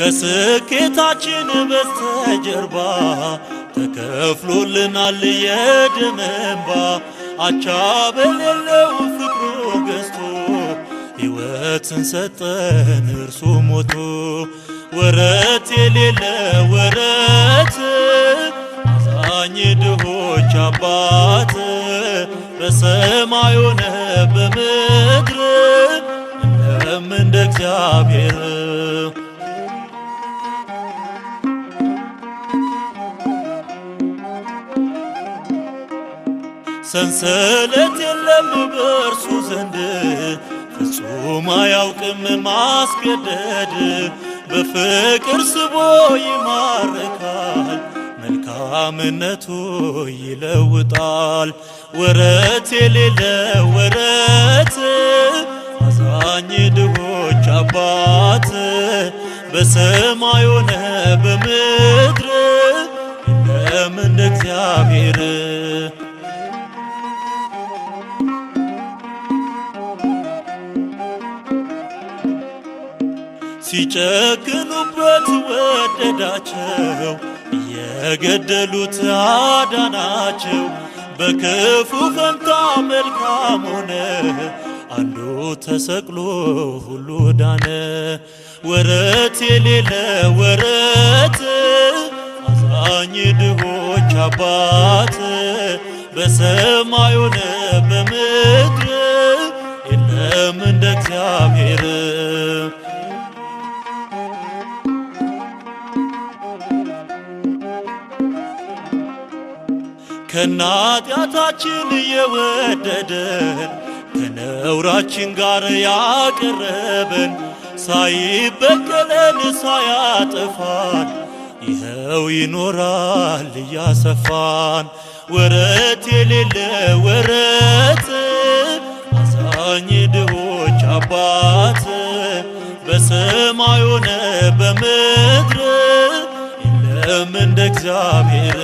ከስኬታችን በስተጀርባ ተከፍሎልናል የደም እንባ። አቻ በሌለው ፍቅሩ ገዝቶ ሕይወትን ሰጠን እርሱ ሞቶ። ወረት የሌለ ወረት አዛኝ ድሆች አባት በሰማይ ሆነ በምድር የለም እንደ እግዚአብሔር። ሰንሰለት የለም በእርሱ ዘንድ ፍጹም አያውቅም ማስገደድ። በፍቅር ስቦ ይማርካል መልካምነቱ ይለውጣል። ወረት የሌለ ወረት አዛኝ ድሆች አባት በሰማይ ሆነ በምድር የለም እንደ እግዚአብሔር። ሲጨክኑበት ወደዳቸው የገደሉት አዳናቸው። በክፉ ፈንታ መልካም ሆነ አንዱ ተሰቅሎ ሁሉ ዳነ። ወረት የሌለ ወረት አዛኝ ድሆች አባት በሰማይ ሆነ በምድር የለም እንደ እግዚአብሔር። ከናጢአታችን የወደደን ከነውራችን ጋር ያቀረበን ሳይበቀለን ሳያጠፋን ይኸው ይኖራል እያሰፋን። ወረት የሌለ ወረት አዛኝ ድሆች አባት በሰማይ ሆነ በምድር የለም እንደ እግዚአብሔር።